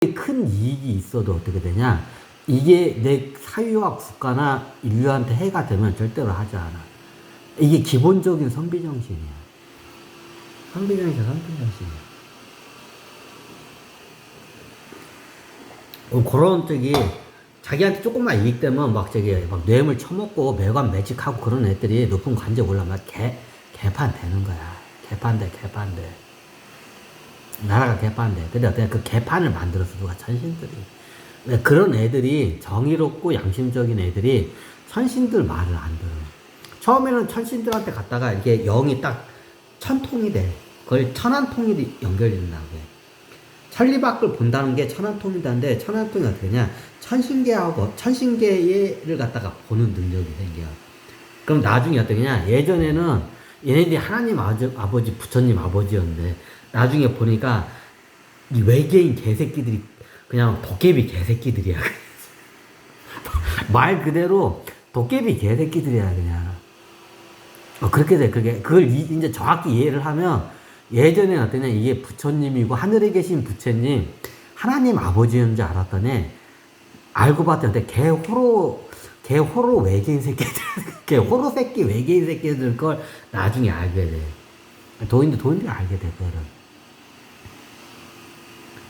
큰 이익이 있어도 어떻게 되냐? 이게 내 사회와 국가나 인류한테 해가 되면 절대로 하지 않아. 이게 기본적인 선비정신이야. 선비정신이야. 그런 자기한테 조금만 이익되면 막 막 뇌물 처먹고 매관 매직하고 그런 애들이 높은 관제 올라면 개판 되는 거야. 개판돼. 나라가 개판돼. 근데 어떻게 그 개판을 만들어서 누가 천신들이. 그런 애들이 정의롭고 양심적인 애들이 천신들 말을 안 들어. 처음에는 천신들한테 갔다가 이게 영이 딱 천통이 돼. 그걸 천안통이 연결된다고 해. 천리밖을 본다는 게 천안통이다는데 천안통이 어떻게 되냐? 천신계를 갖다가 보는 능력이 생겨. 그럼 나중에 어떻게 되냐? 예전에는 얘네들이 하나님 아버지, 부처님 아버지였는데 나중에 보니까 이 외계인 개새끼들이 그냥 도깨비 개새끼들이야. 말 그대로 도깨비 개새끼들이야, 그냥. 그렇게 돼. 그걸 이제 정확히 이해를 하면 예전에 어떠냐, 이게 부처님이고 하늘에 계신 부처님, 하나님 아버지인 줄 알았더니 알고 봤더니 개호로 외계인 새끼들, 개호로 새끼 외계인 새끼들 걸 나중에 알게 돼. 도인들이 알게 돼, 그거를.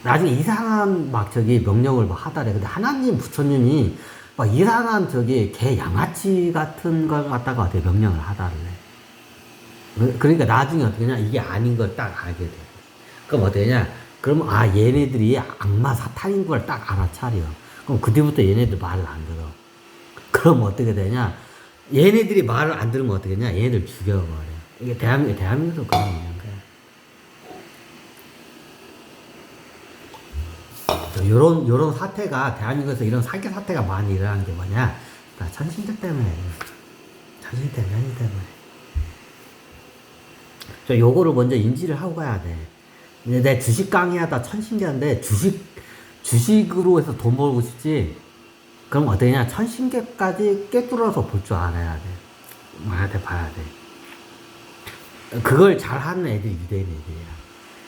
나중에 이상한 명령을 하다래. 근데 하나님 부처님이 막 이상한 개 양아치 같은 걸 갖다가 어떻게 명령을 하다래. 그러니까 나중에 어떻게 냐 이게 아닌 걸 딱 알게 돼. 그럼 어떻게 냐 그러면 얘네들이 악마 사탄인 걸 딱 알아차려. 그럼 그때부터 얘네들 말을 안 들어. 그럼 어떻게 되냐? 얘네들이 말을 안 들으면 어떻게 냐 얘네들 죽여버려. 이게 대한민국도 그런 있는 거야. 요런 사태가, 대한민국에서 이런 사기 사태가 많이 일어나는 게 뭐냐? 다 천신들 때문에. 천신 때문에. 요거를 먼저 인지를 하고 가야 돼. 근데 내 주식 강의하다 천신계인데, 주식으로 해서 돈 벌고 싶지? 그럼 어떠냐? 천신계까지 꿰뚫어서 볼 줄 알아야 돼. 봐야 돼. 그걸 잘하는 애들이 유대인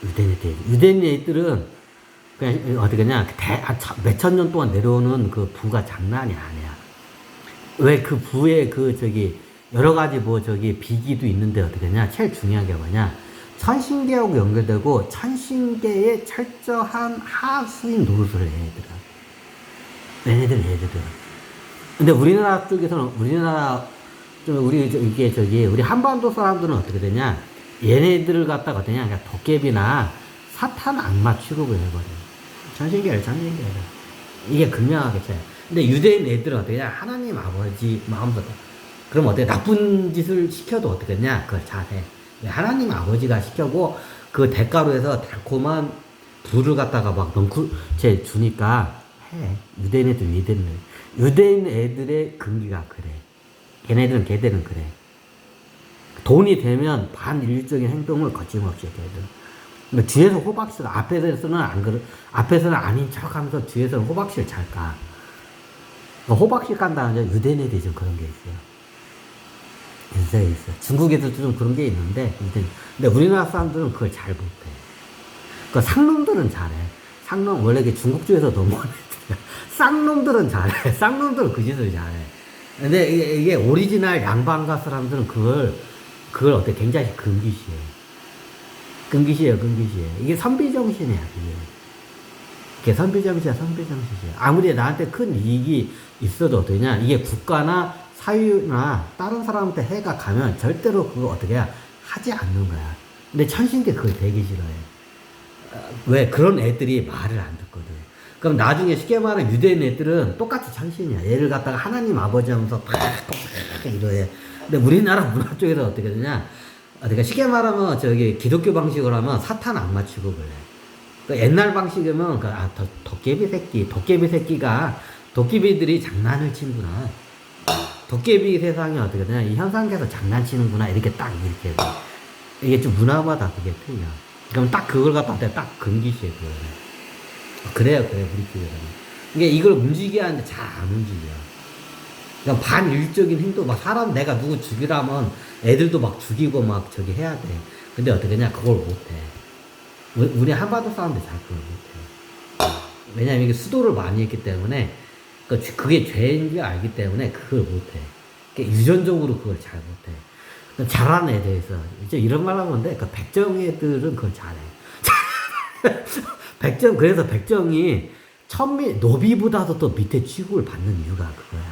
애들이야. 유대인 애들은 그냥 어떻게냐? 몇천 년 동안 내려오는 그 부가 장난이 아니야. 왜 그 부에 여러 가지 비기도 있는데 어떻게냐? 제일 중요한 게 뭐냐? 천신계하고 연결되고 천신계의 철저한 하수인 노릇을 해, 얘네들은. 근데 우리나라 쪽에서는, 우리 한반도 사람들은 어떻게 되냐? 얘네들을 갖다가 어떠냐? 그냥 도깨비나 사탄 악마 취급을 해버려. 천신계를. 이게 극명하게 차요. 근데 유대인 애들은 어떻게 냐 하나님 아버지 마음부터. 그럼 어떻게 나쁜 짓을 시켜도 어떻겠냐? 그걸 잘해. 하나님 아버지가 시켜고 그 대가로 해서 달콤한 불을 갖다가 주니까 해. 유대인 애들의 근기가 그래. 걔네들은 그래. 돈이 되면 반인륜적인 행동을 거침없이 해, 걔들. 근데 뒤에서 호박실, 앞에서는 아닌 척 하면서 뒤에서는 호박실 잘 까. 호박실 깐다는 유대인 애들이 좀 그런 게 있어요. 있어. 중국 애들도 좀 그런 게 있는데, 근데 우리나라 사람들은 그걸 잘 못해. 쌍놈들은 잘해. 원래 중국 쪽에서 넘어온 애들이야. 쌍놈들은 잘해. 쌍놈들은 그 짓을 잘해. 근데 이게 오리지널 양반가 사람들은 그걸 어떻게 굉장히 금기시해. 이게 선비정신이야, 이게 선비정신이야. 아무리 나한테 큰 이익이 있어도 어떠냐, 이게 국가나 사유나 다른 사람한테 해가 가면 절대로 그거 어떻게 하지 않는 거야. 근데 천신계 그걸 되게 싫어해. 왜? 그런 애들이 말을 안 듣거든. 그럼 나중에 쉽게 말하면 유대인 애들은 똑같이 천신이야. 얘를 갖다가 하나님 아버지 하면서 팍 이러해. 근데 우리나라 문화 쪽에서 어떻게 되냐? 그러니까 쉽게 말하면 기독교 방식으로 하면 사탄 악마 취급을 해. 옛날 방식이면 도깨비 새끼가 도깨비들이 장난을 치는구나. 도깨비 세상이 어떻게 되냐? 이 현상계에서 장난치는구나. 이렇게 이게 좀 문화마다 그게 틀려. 그럼 딱 그걸 갖다 딱 금기시해, 그거를. 그래요, 우리 쪽에서는. 이게 이걸 움직이게 하는데 잘 안 움직여. 그러니까 반일적인 행동, 내가 누구 죽이라면 애들도 죽이고 해야 돼. 근데 어떻게 냐 그걸 못해. 우리 한반도 사람들 잘 그걸 못해. 왜냐면 이게 수도를 많이 했기 때문에 그게 죄인 줄 알기 때문에 그걸 못해. 그러니까 유전적으로 그걸 잘 못해. 잘하는 애에 대해서 이제 이런 말 하면 돼. 백정 애들은 그걸 잘해. 그래서 백정이 노비보다도 또 밑에 취급을 받는 이유가 그거야.